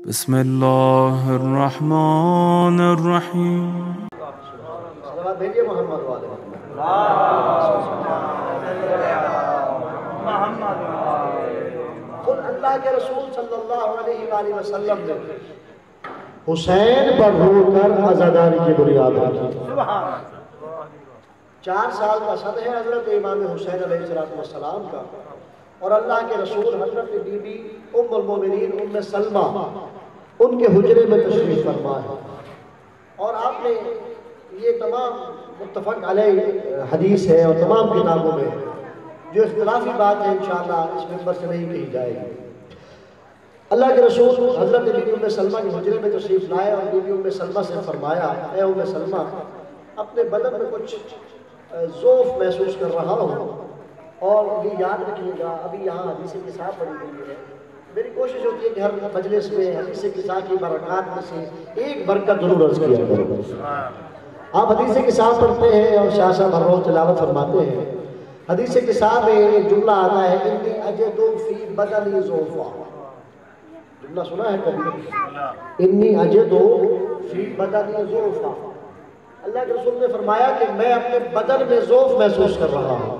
بسم الله الرحمن الرحیم. صلوات بھیجیے محمد والے خود اللہ کے رسول صلی اللہ علیہ وآلہ وسلم نے حسین پر رو کر عزاداری کی بنیاد رکھی. 4 سال کا صد ہے حضرت امام حسین علیہ السلام کا، اور اللہ کے رسول حضرت بی بی ام المومنین ام سلمہ ان کے حجرے میں تشریف فرما ہے. اور آپ نے یہ تمام متفق علیہ حدیث ہے اور تمام کتابوں میں جو اختلافی بات ہے انشاءاللہ اس ممبر سے نہیں کہی جائے گی. اللہ کے رسول حضرت بی بی ام سلمہ کے حجرے میں تشریف لائے اور بی بی ام سلمہ سے فرمایا، اے ام سلمہ، اپنے بدن میں کچھ ضعف محسوس کر رہا ہوں، اور یہ یاد رکھیے گا ابھی یہاں حدیث کساء پڑھی گئی ہے. میری کوشش ہوتی ہے کہ ہر مجلس میں حدیث کساء کی برکات میں سے ایک برکت ضرور عرض کیا کروں. آپ حدیث کساء پڑھتے ہیں اور شاہ صاحب ہر روز تلاوت فرماتے ہیں. حدیث کساء میں ایک جملہ آتا ہے انی اجد فی بدنی ضعفا. جملہ سنا ہے کبھی؟ انی اجد فی بدنی ضعفا. اللہ کے رسول نے فرمایا کہ میں اپنے بدن میں ضعف محسوس کر رہا ہوں.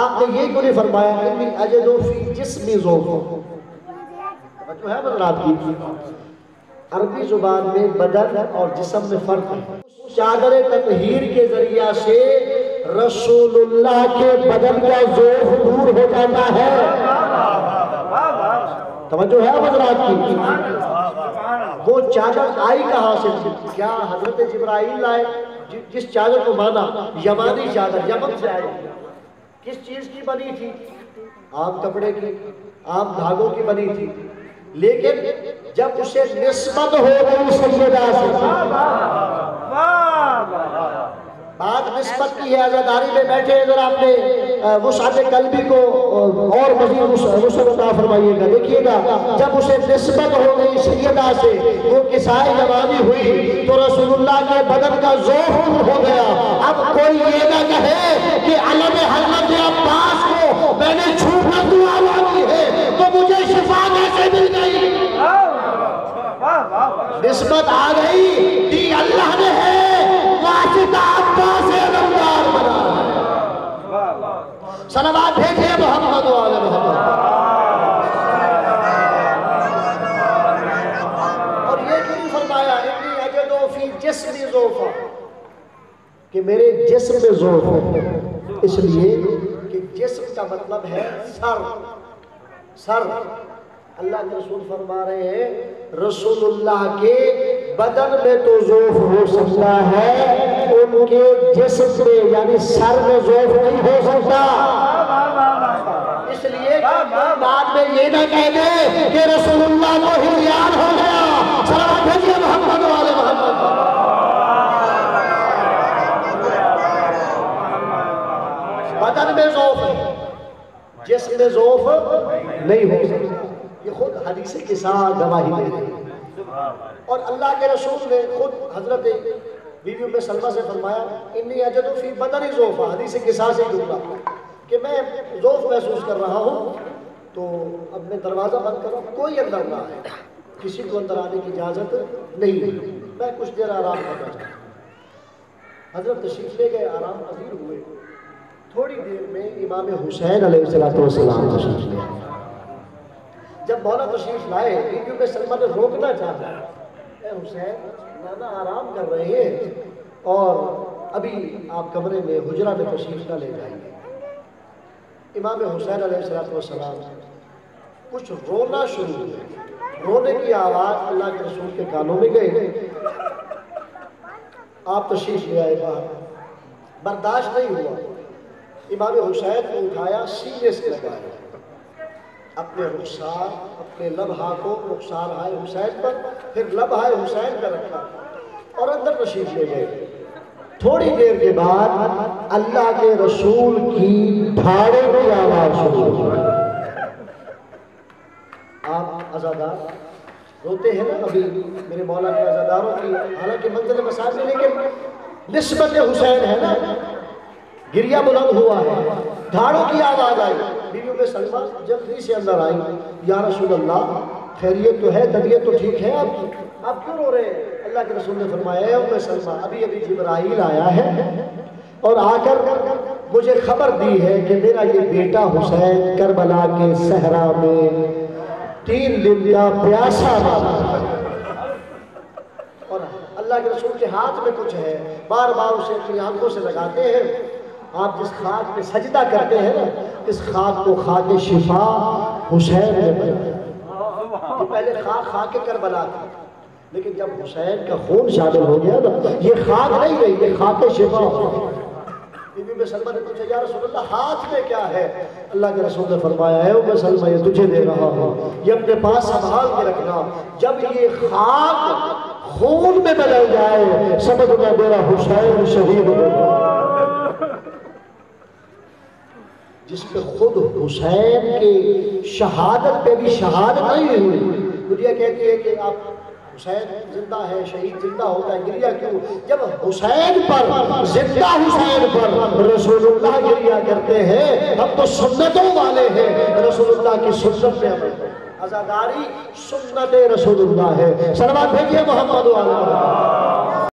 آپ نے یہ کیوں نہیں فرمایا انی اجد فی جسمی ضعفا؟ جو ہے بدلات کی عربی زبان میں بدن اور جسم میں فرق ہے. چادر تطہیر کے ذریعہ سے رسول اللہ کے بدن کا ضعف دور ہو جاتا ہے. توجہ ہے بدلات کی. وہ چادر آئی کہاں سے تھی؟ کیا حضرت جبرائیل لائے جس چادر کو مانا یمانی چادر یمن سے آئی؟ کس چیز کی بنی تھی؟ عام کپڑے کی، عام دھاگوں کی بنی تھی. لیکن جب اسے نسبت ہو گئی سیدہ سے، بات نسبت کی ہے. عزاداری میں بیٹھے اگر آپ نے وسعت قلبی کو اور مزید وسعت عطا فرمائیے گا. دیکھیے گا جب اسے نسبت ہو گئی سیدہ سے، وہ کسائے یمانی ہوئی، تو رسول اللہ کے بدن کا ضعف ہو گیا. اب کوئی یہ نہ کہے کہ علم حضرت عباس کو میں نے چھو کر دعا مانگی ہے تو مجھے شفا کیسے مل گئی؟ نسبت آ گئی، دی اللہ نے ہے، واسطہ عباس علمدار بنا ہے. صلوات بھیجئے محمد و آل محمد. اور یہ کیوں فرمایا انی اجد فی جسمی ضعفا، کہ میرے جسم میں ضعف ہے؟ اس لیے کہ جسم کا مطلب ہے سر. اللہ کے رسول فرما رہے ہیں رسول اللہ کے بدن میں تو ضعف ہو سکتا ہے، ان کے جسم میں یعنی سر میں ضعف نہیں ہو سکتا. اس لیے بعد میں یہ نہ کہہ دے کہ رسول اللہ کو ہریان ہو گیا. صلوات بھیجئے محمد والے محمد. بدن میں ضعف ہے، جسم میں ضعف نہیں ہو سکتا. یہ خود حدیث کساء گواہی دے رہے ہیں. اور اللہ کے رسول نے خود حضرت بی بی ام سلمہ سے فرمایا انی اجد فی بدنی ضعفا. حدیث کساء سے جملہ کہ میں ضعف محسوس کر رہا ہوں. تو اب میں دروازہ بند کروں، کوئی اندر نہ آئے، کسی کو اندر آنے کی اجازت نہیں، میں کچھ دیر آرام کرنا چاہتا ہوں. حضرت تشریف لے گئے، آرام پذیر ہوئے. تھوڑی دیر میں امام حسین علیہ السلام تشریف لے آئے. جب مولا تشریف لائے بی بی ام سلمہ نے روکنا چاہا، اے حسین، نانا آرام کر رہے ہیں اور ابھی آپ کمرے میں حجرہ میں تشریف نہ لے جائیں. امام حسین علیہ السلام کچھ رونا شروع ہوئے. رونے کی آواز اللہ کے رسول کے کانوں میں گئی. آپ تشریف لے آئے باہر، برداشت نہیں ہوا. امام حسین کو اٹھایا، سینے سے لگایا، اپنے رخسار اپنے لبہا کو رخسار آئے حسین پر، پھر لبہا حسین پر رکھا اور اندر تشریف لے گئے. تھوڑی دیر کے بعد اللہ کے رسول کی دھاڑے کی آواز شروع ہوئی. آپ عزادار روتے ہیں نا ابھی میرے مولا کے عزاداروں کی، حالانکہ منزل مساج میں، لیکن نسبت حسین ہے نا، گریہ بلند ہوا ہے، دھاڑوں کی آواز آئی. بی بی ام سلمہ جلدی سے اندر آئی، یا رسول اللہ خیریت تو ہے، طبیعت تو ٹھیک ہے آپ کیوں رو رہے ہیں؟ اللہ کے رسول نے فرمایا ہے ام سلمہ ابھی جبرائیل آیا ہے اور آ کر مجھے خبر دی ہے کہ میرا یہ بیٹا حسین کربلا کے صحرا میں 3 دن کا پیاسا مارا اور اللہ کے رسول کے ہاتھ میں کچھ ہے، بار بار اسے اپنی آنکھوں سے لگاتے ہیں۔ آپ جس خاک پہ سجدہ کرتے ہیں نا، اس خاک کو خاک شفا حسین نے بنایا۔ یہ پہلے خاک کے کربلا تھا، لیکن جب حسین کا خون شامل ہو گیا نا، یہ خاک نہیں رہی، یہ خاک شفا ہو گئی۔ بی بی سلمہ نے پوچھا یا رسول اللہ ہاتھ میں کیا ہے؟ اللہ کے رسول نے فرمایا ہے ام سلمہ یہ تجھے دے رہا ہوں، یہ اپنے پاس سنبھال کے رکھنا، جب یہ خاک خون میں بدل جائے سمجھنا میرا حسین شہید ہو گیا۔ جس پہ خود حسین کی شہادت پہ بھی شہادت نہیں ہوئی، دنیا کہتی ہے کہ آپ حسین زندہ ہے، شہید زندہ ہوتا ہے، گریہ کیوں؟ جب حسین پر، زندہ حسین پر رسول اللہ گریہ کرتے ہیں، ہم تو سنتوں والے ہیں، رسول اللہ کی سنت میں عمل کرتے ہیں۔ عزاداری سنت رسول اللہ ہے۔ صلوات بھیجئے محمد و علیہ